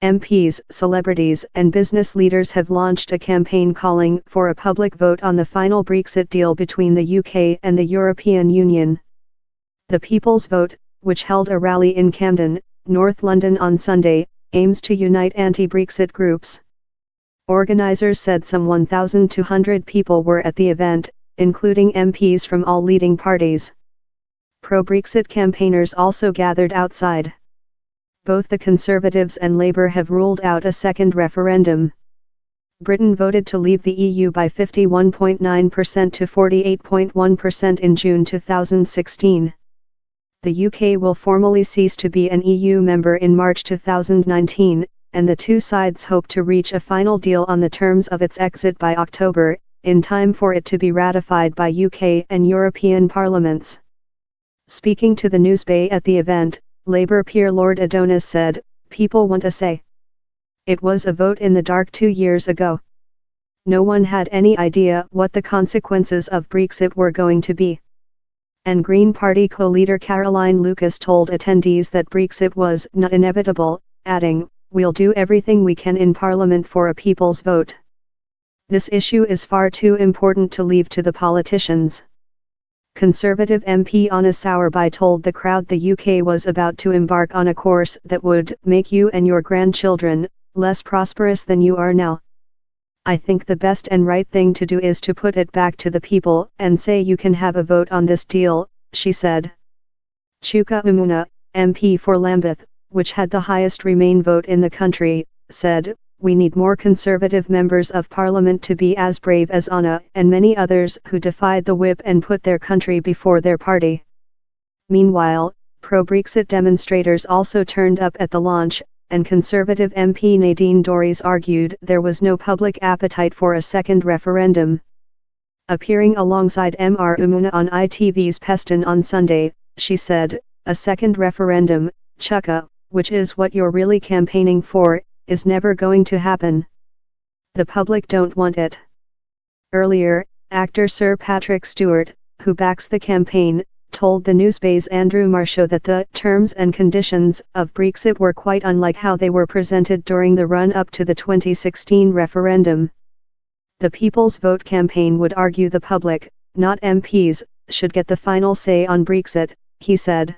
MPs, celebrities, and business leaders have launched a campaign calling for a public vote on the final Brexit deal between the UK and the European Union. The People's Vote, which held a rally in Camden, North London on Sunday, aims to unite anti-Brexit groups. Organizers said some 1,200 people were at the event, including MPs from all leading parties. Pro-Brexit campaigners also gathered outside. Both the Conservatives and Labour have ruled out a second referendum. Britain voted to leave the EU by 51.9% to 48.1% in June 2016. The UK will formally cease to be an EU member in March 2019, and the two sides hope to reach a final deal on the terms of its exit by October, in time for it to be ratified by UK and European parliaments. Speaking to the Newsbay at the event, Labour peer Lord Adonis said, "People want a say. It was a vote in the dark 2 years ago. No one had any idea what the consequences of Brexit were going to be." And Green Party co-leader Caroline Lucas told attendees that Brexit was not inevitable, adding, "We'll do everything we can in Parliament for a people's vote. This issue is far too important to leave to the politicians." Conservative MP Anna Sowerby told the crowd the UK was about to embark on a course that would make you and your grandchildren less prosperous than you are now. "I think the best and right thing to do is to put it back to the people and say you can have a vote on this deal," she said. Chuka Umunna, MP for Lambeth, which had the highest Remain vote in the country, said, "We need more Conservative members of Parliament to be as brave as Anna and many others who defied the whip and put their country before their party." Meanwhile, pro-Brexit demonstrators also turned up at the launch, and Conservative MP Nadine Dorries argued there was no public appetite for a second referendum. Appearing alongside Mr Umunna on ITV's Peston on Sunday, she said, "A second referendum, Chuka, which is what you're really campaigning for, is never going to happen. The public don't want it." Earlier, actor Sir Patrick Stewart, who backs the campaign, told the Newsbay's Andrew Marshall that the terms and conditions of Brexit were quite unlike how they were presented during the run-up to the 2016 referendum. The People's Vote campaign would argue the public, not MPs, should get the final say on Brexit, he said.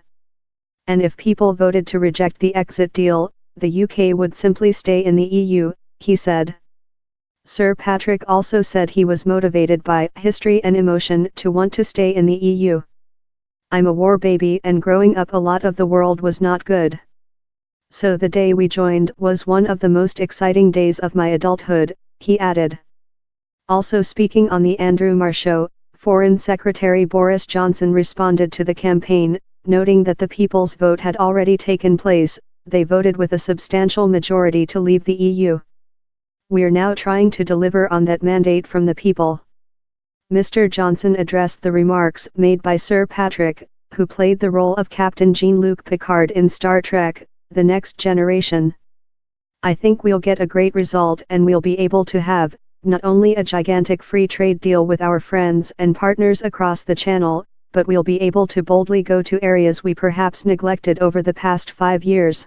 And if people voted to reject the exit deal, the UK would simply stay in the EU, he said. Sir Patrick also said he was motivated by history and emotion to want to stay in the EU. "I'm a war baby and growing up a lot of the world was not good. So the day we joined was one of the most exciting days of my adulthood," he added. Also speaking on the Andrew Marr Show, Foreign Secretary Boris Johnson responded to the campaign, noting that the People's Vote had already taken place. They voted with a substantial majority to leave the EU. "We're now trying to deliver on that mandate from the people." Mr. Johnson addressed the remarks made by Sir Patrick, who played the role of Captain Jean-Luc Picard in Star Trek: The Next Generation. "I think we'll get a great result and we'll be able to have, not only a gigantic free trade deal with our friends and partners across the Channel, but we'll be able to boldly go to areas we perhaps neglected over the past 5 years.